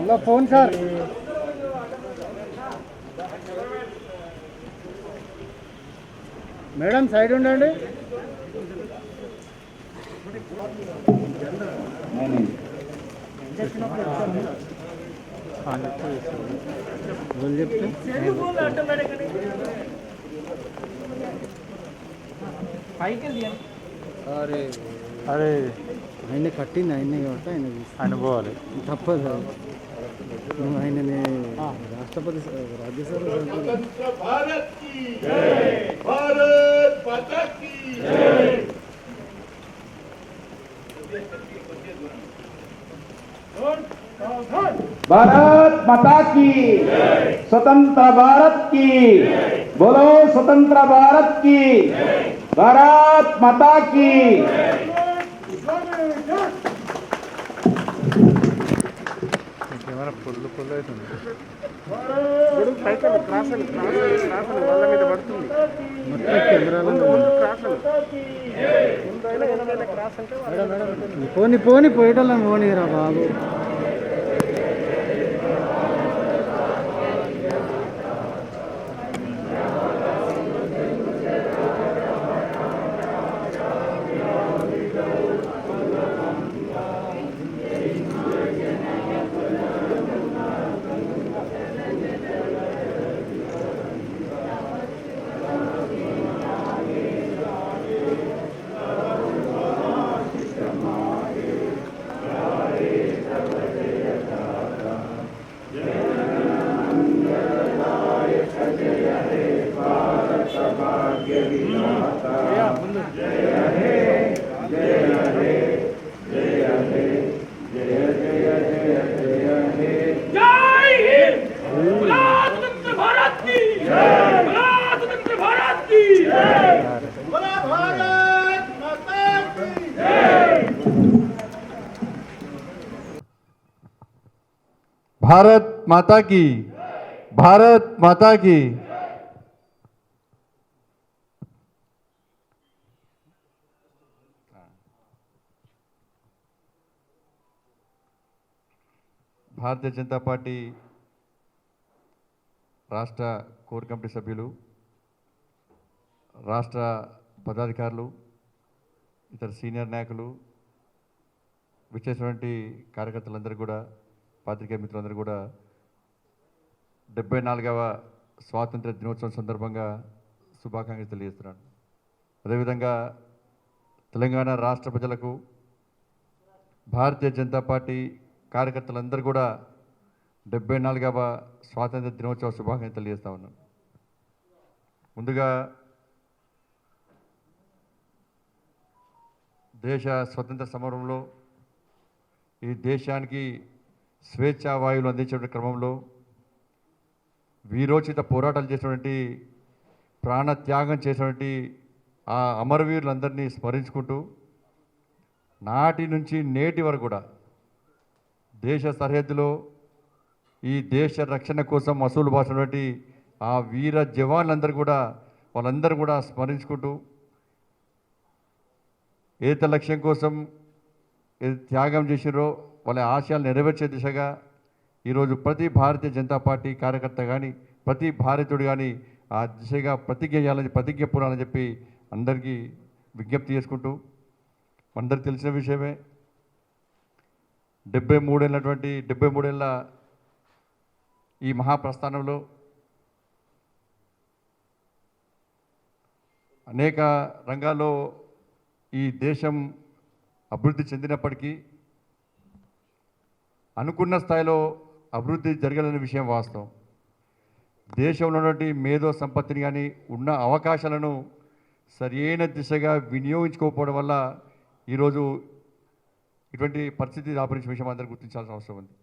Hello phone sir madam side ఉండండి. అరే అరే ఆయన కట్టింది ఆయనే కాబట్టి ఆయన పోవాలి. తప్పదు. నువ్వు ఆయనని రాష్ట్రపతి రాజ్యసభ भारत माता की स्वतंत्र भारत की बोलो स्वतंत्र भारत की भारत माता की కెమెరా ఫుల్ అవుతుంది. పోని పోని పోయేటోళ్ళని పోనీరా బాబు. भारत माता की, भारत माता की। భారతీయ జనతా పార్టీ రాష్ట్ర కోర్ కమిటీ సభ్యులు, రాష్ట్ర పదాధికారులు, ఇతర సీనియర్ నాయకులు, విచ్చేసినటువంటి కార్యకర్తలందరూ కూడా, పాత్రికేయ మిత్రులందరూ కూడా 74వ స్వాతంత్ర దినోత్సవం సందర్భంగా శుభాకాంక్షలు తెలియజేస్తున్నాను. అదేవిధంగా తెలంగాణ రాష్ట్ర ప్రజలకు, భారతీయ జనతా పార్టీ కార్యకర్తలందరూ కూడా 74వ స్వాతంత్ర దినోత్సవ శుభాకాంక్షలు తెలియజేస్తా ఉన్నాను. ముందుగా దేశ స్వతంత్ర సమరంలో ఈ దేశానికి స్వేచ్ఛా వాయువులు అందించే క్రమంలో వీరోచిత పోరాటాలు చేసినటువంటి, ప్రాణత్యాగం చేసినటువంటి ఆ అమరవీరులందరినీ స్మరించుకుంటూ నాటి నుంచి నేటి వరకు కూడా దేశ సరిహద్దులో ఈ దేశ రక్షణ కోసం అసూలు బాసినటువంటి ఆ వీర జవాన్లందరూ కూడా, వాళ్ళందరూ కూడా స్మరించుకుంటూ ఏత లక్ష్యం కోసం ఏది త్యాగం చేసిరో వాళ్ళ ఆశయాలు నెరవేర్చే దిశగా ఈరోజు ప్రతి భారతీయ జనతా పార్టీ కార్యకర్త కానీ, ప్రతి భారతీయుడు కానీ ఆ దిశగా ప్రతిజ్ఞ చేయాలని, ప్రతిజ్ఞ పూరాలని చెప్పి అందరికీ విజ్ఞప్తి చేసుకుంటూ, అందరికి తెలిసిన విషయమే 73 ఏళ్ళ ఈ మహాప్రస్థానంలో అనేక రంగాల్లో ఈ దేశం అభివృద్ధి చెందినప్పటికీ అనుకున్న స్థాయిలో అభివృద్ధి జరగలేని విషయం వాస్తవం. దేశంలో ఉన్నటువంటి మేధో సంపత్తిని కానీ, ఉన్న అవకాశాలను సరైన దిశగా వినియోగించుకోకపోవడం వల్ల ఈరోజు ఇటువంటి పరిస్థితి దాపరించిన విషయం అందరూ గుర్తించాల్సిన అవసరం ఉంది.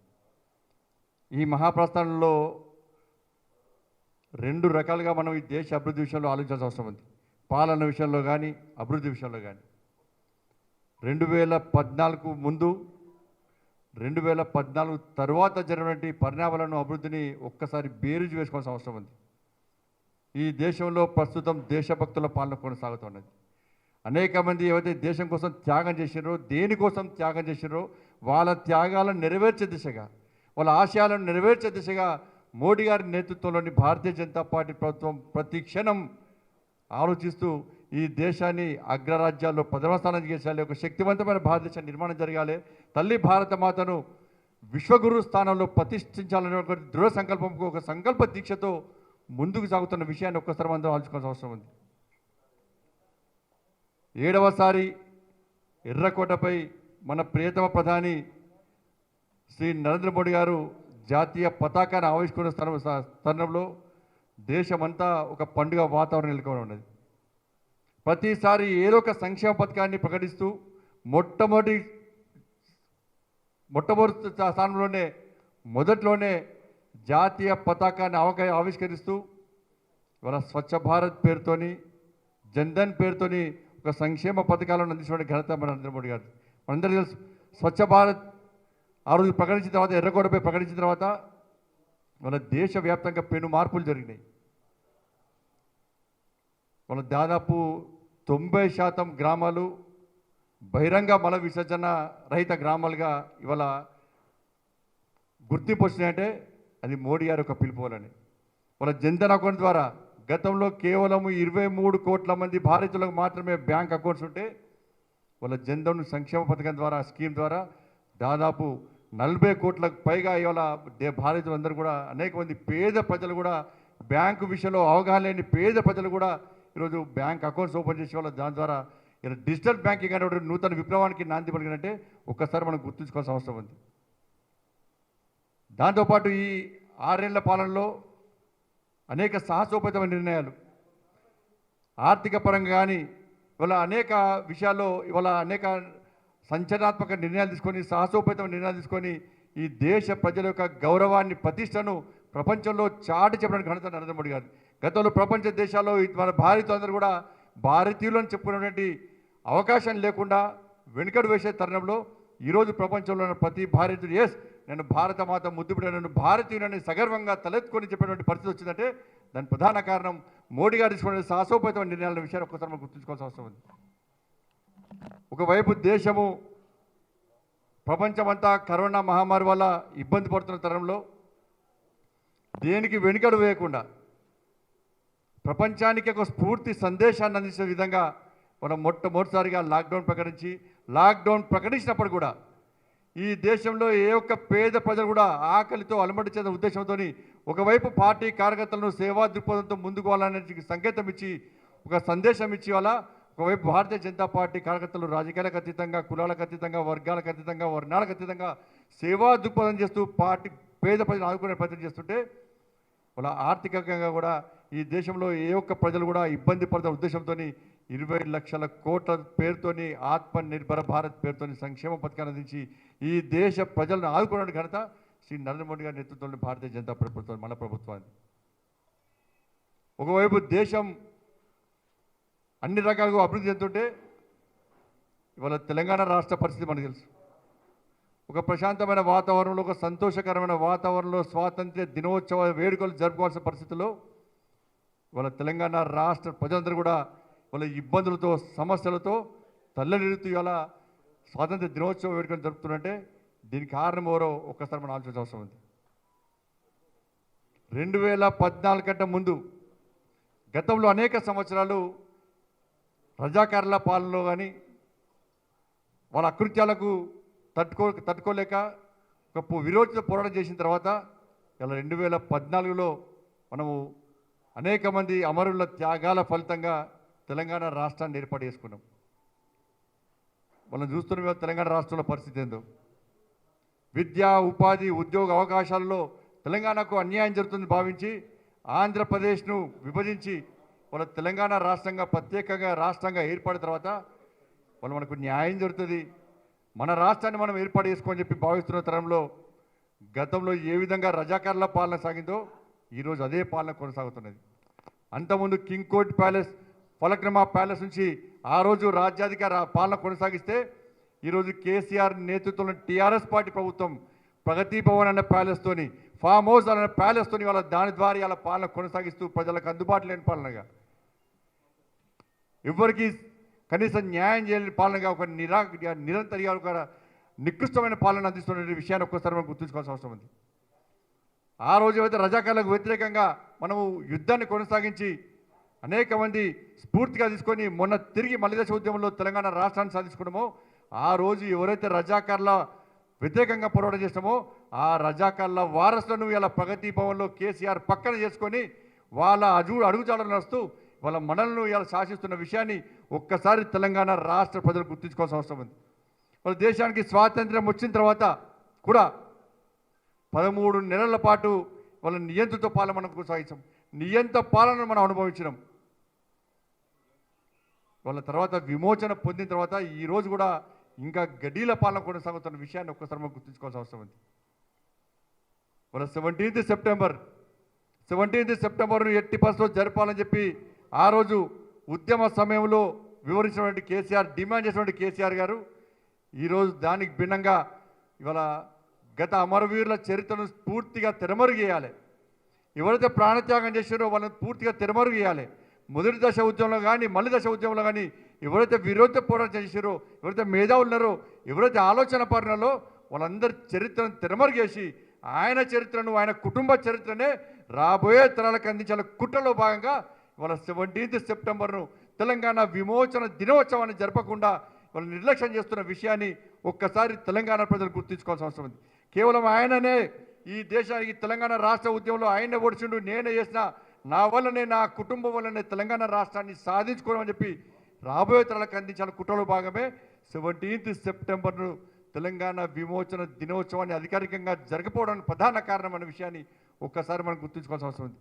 ఈ మహాప్రస్థానంలో 2 రకాలుగా మనం ఈ దేశ అభివృద్ధి విషయంలో ఆలోచించాల్సిన అవసరం ఉంది. పాలన విషయంలో కానీ, అభివృద్ధి విషయంలో కానీ. 2014 ముందు, 2014 తర్వాత జరిగినటువంటి పరిణామాలను, అభివృద్ధిని ఒక్కసారి బేరీజు వేసుకోవాల్సిన అవసరం ఉంది. ఈ దేశంలో ప్రస్తుతం దేశభక్తుల పాలన కొనసాగుతున్నది. అనేక మంది ఏవైతే దేశం కోసం త్యాగం చేసినారో, దేనికోసం త్యాగం చేసినారో వాళ్ళ త్యాగాలను నెరవేర్చే దిశగా, వాళ్ళ ఆశయాలను నెరవేర్చే దిశగా మోడీ గారి నేతృత్వంలోని భారతీయ జనతా పార్టీ ప్రభుత్వం ప్రతి క్షణం ఆలోచిస్తూ ఈ దేశాన్ని అగ్రరాజ్యాల్లో ప్రథమ స్థానం చేసేయాలి, ఒక శక్తివంతమైన భారతదేశ నిర్మాణం జరగాలి, తల్లి భారత మాతను విశ్వగురు స్థానంలో ప్రతిష్ఠించాలనే ఒక దృఢ సంకల్పంకు ఒక సంకల్ప దీక్షతో ముందుకు సాగుతున్న విషయాన్ని ఒక్కసారి అందరూ ఆలోచించాల్సిన అవసరం ఉంది. 7వసారి ఎర్రకోటపై మన ప్రియతమ ప్రధాని శ్రీ నరేంద్ర మోడీ గారు జాతీయ పతాకాన్ని ఆవిష్కరిస్తున్న తరుణంలో దేశమంతా ఒక పండుగ వాతావరణం నెలకొని ఉన్నది. ప్రతిసారి ఏదో ఒక సంక్షేమ పథకాన్ని ప్రకటిస్తూ మొట్టమొదటి స్థానంలోనే మొదట్లోనే జాతీయ పతాకాన్ని ఆవిష్కరిస్తూ ఇవాళ స్వచ్ఛ భారత్ పేరుతోని జన్ధన్ పేరుతోని ఒక సంక్షేమ పథకాలను అందించిన ఘనత మన నరేంద్ర మోడీ గారు. మనందరూ తెలుసు, స్వచ్ఛ భారత్ ఆ రోజు ప్రకటించిన తర్వాత, ఎర్రకోటపై ప్రకటించిన తర్వాత మన దేశవ్యాప్తంగా పెను మార్పులు జరిగినాయి. మన దాదాపు 90% గ్రామాలు బహిరంగ మల విసర్జన రహిత గ్రామాలుగా ఇవాళ గుర్తింపు వచ్చినాయంటే అది మోడీ గారి యొక్క పిలుపు వలని. వాళ్ళ జన్ధన్ అకౌంట్ ద్వారా గతంలో కేవలం 23 కోట్ల మంది భారతీయులకు మాత్రమే బ్యాంక్ అకౌంట్స్ ఉంటే వాళ్ళ జన్ధన్ సంక్షేమ పథకం ద్వారా, స్కీమ్ ద్వారా దాదాపు 40 కోట్లకు పైగా ఇవాళ భారతీయులందరూ కూడా, అనేక మంది పేద ప్రజలు కూడా, బ్యాంకు విషయంలో అవగాహన లేని పేద ప్రజలు కూడా ఈరోజు బ్యాంక్ అకౌంట్స్ ఓపెన్ చేసే వాళ్ళు, దాని ద్వారా ఇలా డిజిటల్ బ్యాంకింగ్ అనే నూతన విప్లవానికి నాంది పలికినట్టే ఒక్కసారి మనం గుర్తుంచుకోవాల్సిన అవసరం ఉంది. దాంతోపాటు ఈ 6 ఏళ్ల పాలనలో అనేక సాహసోపేతమైన నిర్ణయాలు, ఆర్థిక పరంగా కానీ ఇవాళ అనేక విషయాల్లో ఇవాళ అనేక సంచలనాత్మక నిర్ణయాలు తీసుకొని, సాహసోపేతమైన నిర్ణయాలు తీసుకొని ఈ దేశ ప్రజల యొక్క గౌరవాన్ని, ప్రతిష్టను ప్రపంచంలో చాటి చెప్పడానికి ఘనత నరేంద్ర మోడీ గారు. గతంలో ప్రపంచ దేశాల్లో మన భారతీయులందరూ కూడా భారతీయులను చెప్పుకునేటువంటి అవకాశం లేకుండా వెనుకడు వేసే తరుణంలో ఈరోజు ప్రపంచంలో ఉన్న ప్రతి భారతీయుడు ఎస్ నేను భారత మాత ముద్దుబిడ్డ, నేను భారతీయులని సగర్వంగా తలెత్తుకొని చెప్పేటువంటి పరిస్థితి వచ్చిందంటే దాని ప్రధాన కారణం మోడీ గారు తీసుకునే సాహసోపేతమైన నిర్ణయాల విషయాన్ని ఒక్కసారి మనం గుర్తుంచుకోవాల్సిన అవసరం ఉంది. ఒకవైపు దేశము ప్రపంచమంతా కరోనా మహమ్మారి వల్ల ఇబ్బంది పడుతున్న తరంలో దేనికి వెనుకడు వేయకుండా ప్రపంచానికి ఒక స్ఫూర్తి సందేశాన్ని అందించే విధంగా మనం మొట్టమొదటిసారిగా లాక్డౌన్ ప్రకటించినప్పుడు కూడా ఈ దేశంలో ఏ ఒక్క పేద ప్రజలు కూడా ఆకలితో అలమటి చెందిన ఉద్దేశంతో ఒకవైపు పార్టీ కార్యకర్తలను సేవా దృక్పథంతో ముందుకు వెళ్ళాలనే సంకేతం ఇచ్చి, ఒక సందేశం ఇచ్చి వాళ్ళ ఒకవైపు భారతీయ జనతా పార్టీ కార్యకర్తలు రాజకీయాలకు అతీతంగా, కులాలకు అతీతంగా, వర్గాలకు అతీతంగా, వర్ణాలకు అతీతంగా సేవా దృక్పథం చేస్తూ పార్టీ పేద ప్రజలు ఆదుకునే ప్రయత్నం చేస్తుంటే వాళ్ళ ఆర్థికంగా కూడా ఈ దేశంలో ఏ ఒక్క ప్రజలు కూడా ఇబ్బంది పడుతున్న ఉద్దేశంతో 20 లక్షల కోట్ల పేరుతోని ఆత్మ నిర్భర భారత్ పేరుతోని సంక్షేమ పథకాన్ని అందించి ఈ దేశ ప్రజలను ఆదుకోవడానికి ఘనత శ్రీ నరేంద్ర మోడీ గారి నేతృత్వంలో భారతీయ జనతా ప్రభుత్వం, మన ప్రభుత్వాన్ని. ఒకవైపు దేశం అన్ని రకాలుగా అభివృద్ధి చెందుతుంటే ఇవాళ తెలంగాణ రాష్ట్ర పరిస్థితి మనకు తెలుసు. ఒక ప్రశాంతమైన వాతావరణంలో, ఒక సంతోషకరమైన వాతావరణంలో స్వాతంత్ర్య దినోత్సవ వేడుకలు జరుపుకోవాల్సిన పరిస్థితుల్లో ఇవాళ తెలంగాణ రాష్ట్ర ప్రజలందరూ కూడా వాళ్ళ ఇబ్బందులతో, సమస్యలతో తల్లడిల్లుతూ ఇవాళ స్వాతంత్ర్య దినోత్సవ వేడుకలు జరుపుతున్నట్టే దీనికి కారణం ఎవరో ఒక్కసారి మనం ఆలోచించాల్సిన అవసరం ఉంది. 2014 కంటే ముందు గతంలో అనేక సంవత్సరాలు రజాకారుల పాలనలో కానీ వాళ్ళ అకృత్యాలకు తట్టుకోలేక ఒక విరోచిత పోరాటం చేసిన తర్వాత ఇలా 2014లో మనము అనేక మంది అమరుల త్యాగాల ఫలితంగా తెలంగాణ రాష్ట్రాన్ని ఏర్పాటు చేసుకున్నాం. మనం చూస్తున్న తెలంగాణ రాష్ట్రంలో పరిస్థితి ఏందో, విద్య, ఉపాధి, ఉద్యోగ అవకాశాలలో తెలంగాణకు అన్యాయం జరుగుతుందని భావించి ఆంధ్రప్రదేశ్ను విభజించి వాళ్ళ తెలంగాణ రాష్ట్రంగా ప్రత్యేకంగా రాష్ట్రంగా ఏర్పడిన తర్వాత వాళ్ళు మనకు న్యాయం జరుగుతుంది, మన రాష్ట్రాన్ని మనం ఏర్పాటు చేసుకోని చెప్పి భావిస్తున్న తరంలో గతంలో ఏ విధంగా రజాకారుల పాలన సాగిందో ఈరోజు అదే పాలన కొనసాగుతున్నది. అంతకుముందు king court palace, Falaknuma palace నుంచి ఆ రోజు రాజ్యాధికార పాలన కొనసాగిస్తే ఈరోజు కేసీఆర్ నేతృత్వంలో టీఆర్ఎస్ పార్టీ ప్రభుత్వం ప్రగతి భవన్ అనే ప్యాలెస్తోని, ఫామ్ హౌస్ అనే ప్యాలెస్తోని వాళ్ళ దాని ద్వారా వాళ్ళ పాలన కొనసాగిస్తూ ప్రజలకు అందుబాటులో లేని పాలనగా, ఎవరికి కనీసం న్యాయం చేయలేని పాలనగా ఒక నిరంతరంగా ఒక నికృష్టమైన పాలన అందిస్తున్న విషయాన్ని ఒక్కసారి మనం గుర్తుంచుకోవాల్సిన అవసరం ఉంది. ఆ రోజు ఏవైతే రజాకార్లకు వ్యతిరేకంగా మనము యుద్ధాన్ని కొనసాగించి అనేక మంది స్ఫూర్తిగా తీసుకొని మొన్న తిరిగి మలిదశ ఉద్యమంలో తెలంగాణ రాష్ట్రాన్ని సాధించుకున్నామో ఆ రోజు ఎవరైతే రజాకార్ల వ్యతిరేకంగా పోరాటం చేస్తామో ఆ రజాకార్ల వారసులను ఇలా ప్రగతి భవన్లో కేసీఆర్ పక్కన చేసుకొని వాళ్ళ అడుగుజాడలు నడుస్తూ వాళ్ళ మనలను ఇలా శాసిస్తున్న విషయాన్ని ఒక్కసారి తెలంగాణ రాష్ట్ర ప్రజలు గుర్తుంచుకోవాల్సిన అవసరం ఉంది. వాళ్ళ దేశానికి స్వాతంత్ర్యం వచ్చిన తర్వాత కూడా 13 నెలల పాటు వాళ్ళ నియంత్రిత పాలన మనం కొనసాగించాం. నియంత్ర పాలనను మనం అనుభవించినాం. వాళ్ళ తర్వాత విమోచన పొందిన తర్వాత ఈరోజు కూడా ఇంకా గడీల పాలన కొనసాగుతున్న విషయాన్ని ఒక్కసారి మనం గుర్తుంచుకోవాల్సిన అవసరం ఉంది. వాళ్ళ 17th సెప్టెంబర్ను ఎట్టి పరిస్థితుల్లో జరపాలని చెప్పి ఆ రోజు ఉద్యమ సమయంలో వివరించినటువంటి కేసీఆర్, డిమాండ్ చేసినటువంటి కేసీఆర్ గారు ఈరోజు దానికి భిన్నంగా ఇవాళ గత అమరవీరుల చరిత్రను పూర్తిగా తెరమరుగు చేయాలి. ఎవరైతే ప్రాణత్యాగం చేశారో వాళ్ళని పూర్తిగా తెరమరుగు చేయాలి. మొదటి దశ ఉద్యమంలో కానీ మళ్ళీ దశ ఉద్యమంలో కానీ ఎవరైతే విరోధ పోరాటం చేశారో, ఎవరైతే మేధావులు ఉన్నారో, ఎవరైతే ఆలోచన పరున్నారో వాళ్ళందరి చరిత్రను తెరమరుగు చేసి ఆయన చరిత్రను, ఆయన కుటుంబ చరిత్రనే రాబోయే తరాలకు అందించాల కుట్రలో భాగంగా ఇవాళ 17th సెప్టెంబర్ను తెలంగాణ విమోచన దినోత్సవాన్ని జరపకుండా వాళ్ళు నిర్లక్ష్యం చేస్తున్న విషయాన్ని ఒక్కసారి తెలంగాణ ప్రజలు గుర్తుంచుకోవాల్సిన అవసరం ఉంది. కేవలం ఆయననే ఈ దేశానికి తెలంగాణ రాష్ట్ర ఉద్యమంలో ఆయనే ఓడిచిండు, నేనే చేసిన, నా వల్లనే, నా కుటుంబం వల్లనే తెలంగాణ రాష్ట్రాన్ని సాధించుకోవడం చెప్పి రాబోయే తరాలకు అందించాల కుట్రలో భాగమే 17th సెప్టెంబర్ను తెలంగాణ విమోచన దినోత్సవాన్ని అధికారికంగా జరగకపోవడానికి ప్రధాన కారణం అనే విషయాన్ని ఒక్కసారి మనం గుర్తుంచుకోవాల్సిన అవసరం ఉంది.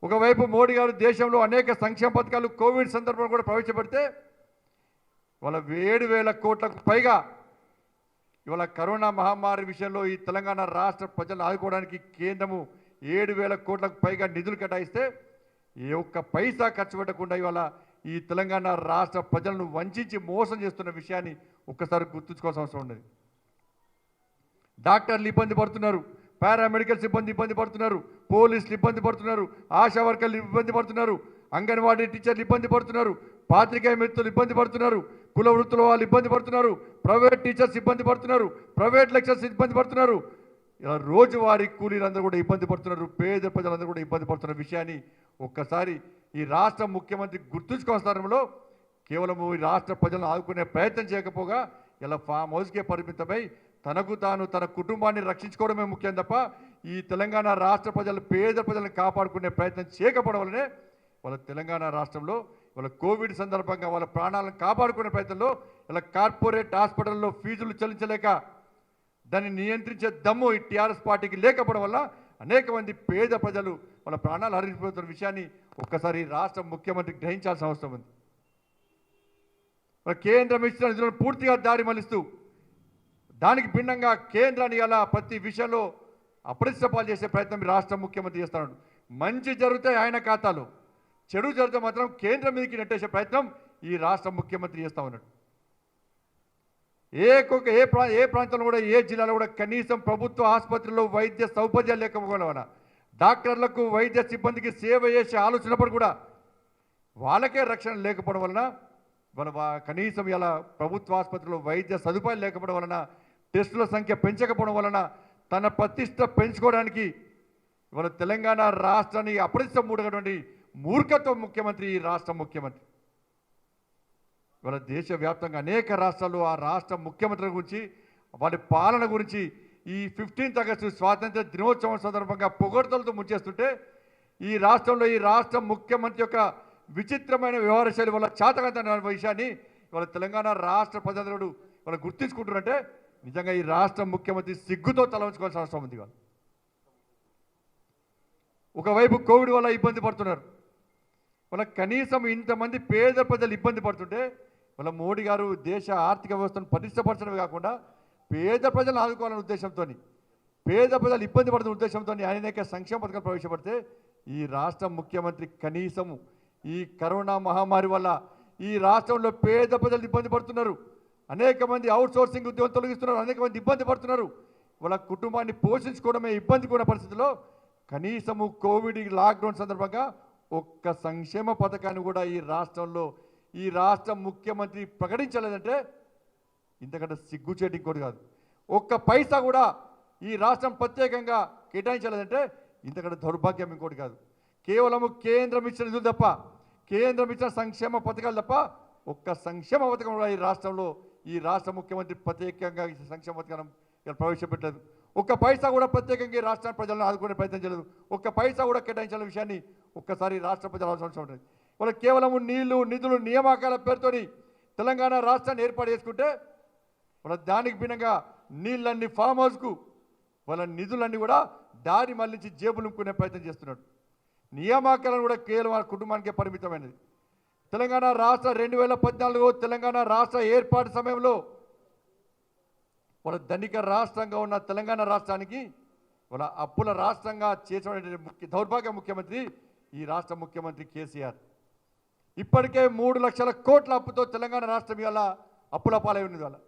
ఒకవైపు మోడీ గారు దేశంలో అనేక సంక్షేమ పథకాలు కోవిడ్ సందర్భంలో కూడా ప్రవేశపెడితే వాళ్ళ 7,000 కోట్లకు పైగా ఇవాళ కరోనా మహమ్మారి విషయంలో ఈ తెలంగాణ రాష్ట్ర ప్రజలను ఆదుకోవడానికి కేంద్రము 7,000 కోట్లకు పైగా నిధులు కేటాయిస్తే ఏ ఒక్క పైసా ఖర్చు పెట్టకుండా ఇవాళ ఈ తెలంగాణ రాష్ట్ర ప్రజలను వంచి మోసం చేస్తున్న విషయాన్ని ఒక్కసారి గుర్తుంచుకోవాల్సిన అవసరం ఉన్నది. డాక్టర్లు ఇబ్బంది పడుతున్నారు, పారామెడికల్ సిబ్బంది ఇబ్బంది పడుతున్నారు, పోలీసులు ఇబ్బంది పడుతున్నారు, ఆశా వర్కర్లు ఇబ్బంది పడుతున్నారు, అంగన్వాడీ టీచర్లు ఇబ్బంది పడుతున్నారు, పాత్రికేయ మిత్రులు ఇబ్బంది పడుతున్నారు, కుల వృత్తుల వాళ్ళు ఇబ్బంది పడుతున్నారు, ప్రైవేట్ టీచర్స్ ఇబ్బంది పడుతున్నారు, ప్రైవేట్ లెక్చర్స్ ఇబ్బంది పడుతున్నారు, ఇలా రోజువారీ కూలీలందరూ కూడా ఇబ్బంది పడుతున్నారు, పేద ప్రజలందరూ కూడా ఇబ్బంది పడుతున్న విషయాన్ని ఒక్కసారి ఈ రాష్ట్ర ముఖ్యమంత్రి గుర్తుంచుకోవడంలో కేవలం ఈ రాష్ట్ర ప్రజలను ఆదుకునే ప్రయత్నం చేయకపోగా ఇలా ఫామ్ హౌస్కే పరిమితమై తనకు తాను తన కుటుంబాన్ని రక్షించుకోవడమే ముఖ్యం తప్ప ఈ తెలంగాణ రాష్ట్ర ప్రజలు, పేద ప్రజలను కాపాడుకునే ప్రయత్నం చేయకపోవడం వల్లనే వాళ్ళ తెలంగాణ రాష్ట్రంలో వాళ్ళ కోవిడ్ సందర్భంగా వాళ్ళ ప్రాణాలను కాపాడుకునే ప్రయత్నంలో ఇలా కార్పొరేట్ హాస్పిటల్లో ఫీజులు చెల్లించలేక దాన్ని నియంత్రించే దమ్ము ఈ టీఆర్ఎస్ పార్టీకి లేకపోవడం వల్ల అనేక మంది పేద ప్రజలు వాళ్ళ ప్రాణాలు హరించిపోతున్న విషయాన్ని ఒక్కసారి రాష్ట్ర ముఖ్యమంత్రి గ్రహించాల్సిన అవసరం ఉంది. కేంద్రం ఇచ్చిన నిధులను పూర్తిగా దారి మళ్లిస్తూ దానికి భిన్నంగా కేంద్రాన్ని ఇలా ప్రతి విషయంలో అప్రతిష్టపాలు చేసే ప్రయత్నం రాష్ట్ర ముఖ్యమంత్రి చేస్తున్నాడు. మంచి జరిగితే ఆయన ఖాతాలో, చెడు జరిగితే మాత్రం కేంద్రం మీదకి నెట్టేసే ప్రయత్నం ఈ రాష్ట్ర ముఖ్యమంత్రి చేస్తూ ఉన్నాడు. ఏ ప్రాంతంలో కూడా, ఏ జిల్లాలో కూడా కనీసం ప్రభుత్వ ఆసుపత్రుల్లో వైద్య సౌకర్యాలు లేకపోవడం వలన, డాక్టర్లకు వైద్య సిబ్బందికి సేవ చేసే ఆలోచనప్పుడు కూడా వాళ్ళకే రక్షణ లేకపోవడం వలన, కనీసం ఇలా ప్రభుత్వ ఆసుపత్రిలో వైద్య సదుపాయాలు లేకపోవడం వలన, టెస్టుల సంఖ్య పెంచకపోవడం వలన తన ప్రతిష్ట పెంచుకోవడానికి ఇవాళ తెలంగాణ రాష్ట్రాన్ని అప్రతిష్ట మూడటువంటి మూర్ఖత్వ ముఖ్యమంత్రి ఈ రాష్ట్ర ముఖ్యమంత్రి. ఇవాళ దేశవ్యాప్తంగా అనేక రాష్ట్రాల్లో ఆ రాష్ట్ర ముఖ్యమంత్రుల గురించి, వారి పాలన గురించి ఈ 15th ఆగస్టు స్వాతంత్ర దినోత్సవం సందర్భంగా పొగడ్తలతో ముంచేస్తుంటే ఈ రాష్ట్రంలో ఈ రాష్ట్ర ముఖ్యమంత్రి యొక్క విచిత్రమైన వ్యవహార శైలి వల్ల చాతకంత విషయాన్ని ఇవాళ తెలంగాణ రాష్ట్ర ప్రజలందరూ వాళ్ళు గుర్తించుకుంటున్నారంటే నిజంగా ఈ రాష్ట్ర ముఖ్యమంత్రి సిగ్గుతో తలవంచుకోవాల్సిన అవసరం ఉంది. ఒకవైపు కోవిడ్ వల్ల ఇబ్బంది పడుతున్నారు, వాళ్ళ కనీసం ఇంతమంది పేద ప్రజలు ఇబ్బంది పడుతుంటే వాళ్ళ మోడీ గారు దేశ ఆర్థిక వ్యవస్థను పటిష్టపరచడమే కాకుండా పేద ప్రజలను ఆదుకోవాలనే ఉద్దేశంతో, పేద ప్రజలు ఇబ్బంది పడుతున్న ఉద్దేశంతో అనేక సంక్షేమ పథకాలు ప్రవేశపెడితే ఈ రాష్ట్ర ముఖ్యమంత్రి కనీసం ఈ కరోనా మహమ్మారి వల్ల ఈ రాష్ట్రంలో పేద ప్రజలు ఇబ్బంది పడుతున్నారు, అనేక మంది అవుట్ సోర్సింగ్ ఉద్యోగం తొలగిస్తున్నారు, అనేక మంది ఇబ్బంది పడుతున్నారు, వాళ్ళ కుటుంబాన్ని పోషించుకోవడమే ఇబ్బంది కూడా పరిస్థితిలో కనీసము కోవిడ్ లాక్డౌన్ సందర్భంగా ఒక్క సంక్షేమ పథకాన్ని కూడా ఈ రాష్ట్రంలో ఈ రాష్ట్ర ముఖ్యమంత్రి ప్రకటించలేదంటే ఇంతకంటే సిగ్గుచేటి ఇంకోటి కాదు. ఒక్క పైసా కూడా ఈ రాష్ట్రం ప్రత్యేకంగా కేటాయించలేదంటే ఇంతకంటే దౌర్భాగ్యం ఇంకోటి కాదు. కేవలము కేంద్రం ఇచ్చిన నిధులు తప్ప, కేంద్రం ఇచ్చిన సంక్షేమ పథకాలు తప్ప ఒక్క సంక్షేమ పథకం కూడా ఈ రాష్ట్రంలో ఈ రాష్ట్ర ముఖ్యమంత్రి ప్రత్యేకంగా ఈ సంక్షేమ పథకం ప్రవేశపెట్టలేదు. ఒక్క పైసా కూడా ప్రత్యేకంగా ఈ రాష్ట్ర ప్రజలను ఆదుకునే ప్రయత్నం చేయలేదు. ఒక్క పైసా కూడా కేటాయించిన విషయాన్ని ఒక్కసారి రాష్ట్ర ప్రజలు అవసరం ఉంటుంది. వాళ్ళు కేవలం నీళ్లు, నిధులు, నియామకాల పేరుతోని తెలంగాణ రాష్ట్రాన్ని ఏర్పాటు చేసుకుంటే వాళ్ళ దానికి భిన్నంగా నీళ్ళన్ని ఫామ్ హౌస్కు, వాళ్ళ నిధులన్నీ కూడా దారి మళ్లించి జేబులు నింపుకునే ప్రయత్నం చేస్తున్నాడు. నియామకాలను కూడా కేవలం వాళ్ళ కుటుంబానికే పరిమితమైనది. తెలంగాణ రాష్ట్ర 2014 తెలంగాణ రాష్ట్ర ఏర్పాటు సమయంలో వాళ్ళ ధనిక రాష్ట్రంగా ఉన్న తెలంగాణ రాష్ట్రానికి వాళ్ళ అప్పుల రాష్ట్రంగా చేసిన దౌర్భాగ్య ముఖ్యమంత్రి ఈ రాష్ట్ర ముఖ్యమంత్రి కేసీఆర్. ఇప్పటికే 3 లక్షల కోట్ల అప్పుతో తెలంగాణ రాష్ట్రం ఇవాళ అప్పుల పాలై ఉన్నది. వాళ్ళ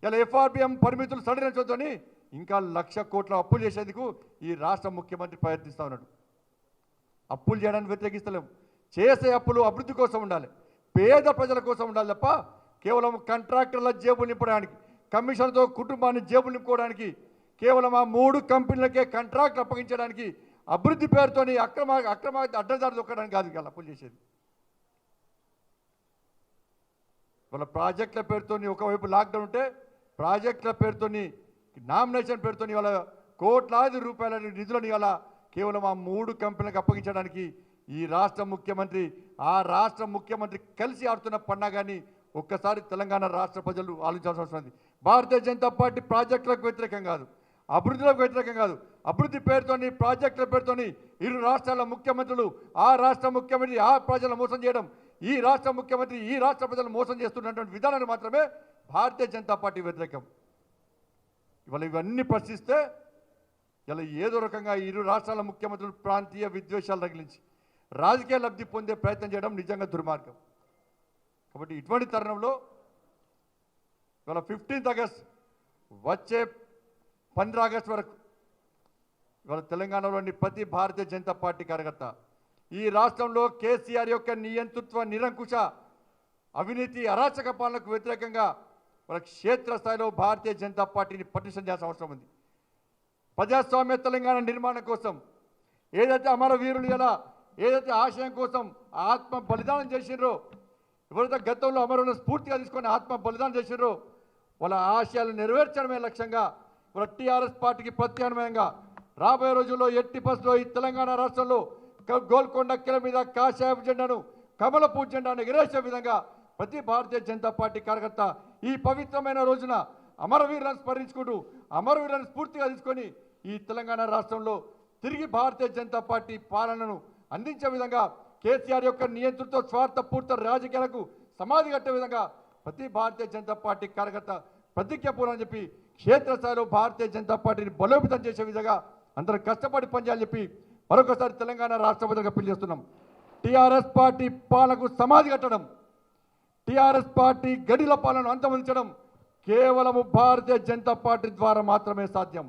ఇలా ఎఫ్ఆర్బిఎం పరిమితులు సడలించొద్దని ఇంకా 1,00,000 కోట్ల అప్పులు చేసేందుకు ఈ రాష్ట్ర ముఖ్యమంత్రి ప్రయత్నిస్తూ ఉన్నాడు. అప్పులు చేయడానికి వ్యతిరేకిస్తలేము. చేసే అప్పులు అభివృద్ధి కోసం ఉండాలి, పేద ప్రజల కోసం ఉండాలి తప్ప కేవలం కాంట్రాక్టర్ల జేబులు నింపడానికి, కమిషన్తో కుటుంబాన్ని జేబులు నింపుకోవడానికి, కేవలం ఆ 3 కంపెనీలకే కాంట్రాక్ట్ అప్పగించడానికి, అభివృద్ధి పేరుతోని అక్రమ అడ్డదారులు దొక్కడానికి కాదు ఇవాళ అప్పులు చేసేది. వాళ్ళ ప్రాజెక్టుల పేరుతోని ఒకవైపు లాక్డౌన్ ఉంటే, ప్రాజెక్టుల పేరుతోని నామినేషన్ పేరుతోని వాళ్ళ కోట్లాది రూపాయల నిధులను ఇవాళ కేవలం ఆ 3 కంపెనీలకు అప్పగించడానికి ఈ రాష్ట్ర ముఖ్యమంత్రి, ఆ రాష్ట్ర ముఖ్యమంత్రి కలిసి ఆడుతున్న పన్నాగాని ఒక్కసారి తెలంగాణ రాష్ట్ర ప్రజలు ఆలోచించాల్సిన అవసరం ఉంది. భారతీయ జనతా పార్టీ ప్రాజెక్టులకు వ్యతిరేకం కాదు, అభివృద్ధిలకు వ్యతిరేకం కాదు. అభివృద్ధి పేరుతోని, ప్రాజెక్టుల పేరుతోని ఇరు రాష్ట్రాల ముఖ్యమంత్రులు, ఆ రాష్ట్ర ముఖ్యమంత్రి ఆ ప్రజలను మోసం చేయడం, ఈ రాష్ట్ర ముఖ్యమంత్రి ఈ రాష్ట్ర ప్రజలను మోసం చేస్తున్నటువంటి విధానాన్ని మాత్రమే భారతీయ జనతా పార్టీ వ్యతిరేకం. ఇవాళ ఇవన్నీ ప్రశ్నిస్తే ఇలా ఏదో రకంగా ఇరు రాష్ట్రాల ముఖ్యమంత్రులు ప్రాంతీయ విద్వేషాలు రగిలించి రాజకీయ లబ్ధి పొందే ప్రయత్నం చేయడం నిజంగా దుర్మార్గం. కాబట్టి ఇటువంటి తరుణంలో ఇవాళ 15 ఆగస్ట్ వచ్చే 15 ఆగస్ట్ వరకు ఇవాళ తెలంగాణలోని ప్రతి భారతీయ జనతా పార్టీ కార్యకర్త ఈ రాష్ట్రంలో కేసీఆర్ యొక్క నియంతృత్వ, నిరంకుశ, అవినీతి, అరాచక పాలనకు వ్యతిరేకంగా వాళ్ళ క్షేత్రస్థాయిలో భారతీయ జనతా పార్టీని పటిష్టం చేయాల్సిన అవసరం ఉంది. ప్రజాస్వామ్య తెలంగాణ నిర్మాణం కోసం ఏదైతే అమరవీరులు ఎలా ఏదైతే ఆశయం కోసం ఆత్మ బలిదానం చేసినారో, ఎవరైతే గతంలో అమరులను స్ఫూర్తిగా తీసుకొని ఆత్మ బలిదానం చేసినారో వాళ్ళ ఆశయాలు నెరవేర్చడమే లక్ష్యంగా వాళ్ళ టీఆర్ఎస్ పార్టీకి ప్రత్యామ్నాయంగా రాబోయే రోజుల్లో ఎట్టి పరిస్థితుల్లో ఈ తెలంగాణ రాష్ట్రంలో గోల్కొండ కిల మీద కాషాయపు జెండాను, కమలపు జెండాను ఎగరేసే విధంగా ప్రతి భారతీయ జనతా పార్టీ కార్యకర్త ఈ పవిత్రమైన రోజున అమరవీరులను స్మరించుకుంటూ, అమరవీరులను స్ఫూర్తిగా తీసుకొని ఈ తెలంగాణ రాష్ట్రంలో తిరిగి భారతీయ జనతా పార్టీ పాలనను అందించే విధంగా, కేసీఆర్ యొక్క నియంతృత్వ, స్వార్థపూర్త రాజకీయాలకు సమాధి కట్టే విధంగా ప్రతి భారతీయ జనతా పార్టీ కార్యకర్త ప్రతిజ్ఞ పూర్వని చెప్పి క్షేత్రస్థాయిలో భారతీయ జనతా పార్టీని బలోపేతం చేసే విధంగా అందరూ కష్టపడి పనిచేయాలని చెప్పి మరొకసారి తెలంగాణ రాష్ట్ర ప్రజలకు అప్పీల్ చేస్తున్నాం. టీఆర్ఎస్ పార్టీ పాలనకు సమాధి కట్టడం, టీఆర్ఎస్ పార్టీ గడిల పాలనను అంతమొందించడం కేవలము భారతీయ జనతా పార్టీ ద్వారా మాత్రమే సాధ్యం.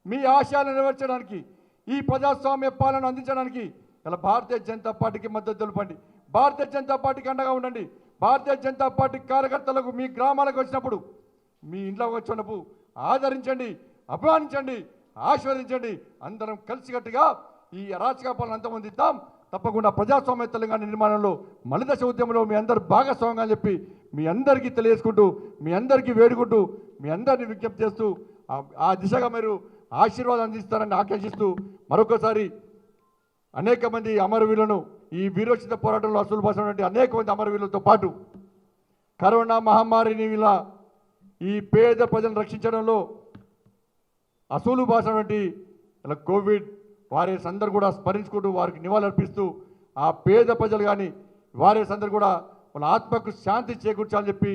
మీ ఆశయాలను నెరవేర్చడానికి, ఈ ప్రజాస్వామ్య పాలన అందించడానికి ఇలా భారతీయ జనతా పార్టీకి మద్దతు తెలపండి, భారతీయ జనతా పార్టీకి అండగా ఉండండి. భారతీయ జనతా పార్టీ కార్యకర్తలకు మీ గ్రామాలకు వచ్చినప్పుడు, మీ ఇంట్లోకి వచ్చినప్పుడు ఆదరించండి, అభిమానించండి, ఆశీర్వదించండి. అందరం కలిసికట్టుగా ఈ అరాచక పాలన అంతమొందిద్దాం. తప్పకుండా ప్రజాస్వామ్య తెలంగాణ నిర్మాణంలో మలిదశ ఉద్యమంలో మీ అందరు భాగస్వామ్యంగా చెప్పి మీ అందరికీ తెలియజేసుకుంటూ, మీ అందరికీ వేడుకుంటూ, మీ అందరినీ విజ్ఞప్తి చేస్తూ ఆ దిశగా మీరు ఆశీర్వాదం అందిస్తారని ఆకాంక్షిస్తూ మరొకసారి అనేక మంది అమరవీరులను ఈ వీరోచిత పోరాటంలో అసలు బాసినటువంటి అనేక మంది అమరవీరులతో పాటు కరోనా మహమ్మారిని ఇలా ఈ పేద ప్రజలను రక్షించడంలో అసలు బాసినటువంటి ఇలా కోవిడ్ వారియర్స్ అందరూ కూడా స్మరించుకుంటూ వారికి నివాళులర్పిస్తూ ఆ పేద ప్రజలు కానీ వారియర్స్ అందరూ కూడా వాళ్ళ ఆత్మకు శాంతి చేకూర్చాలని చెప్పి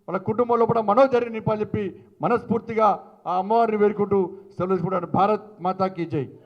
వాళ్ళ కుటుంబంలో కూడా మనోధైర్యం నింపాలని చెప్పి మనస్ఫూర్తిగా ఆ అమ్మవారిని వేడుకుంటూ సెలవు తీసుకుంటాను. భారత్ మాతాకి జై.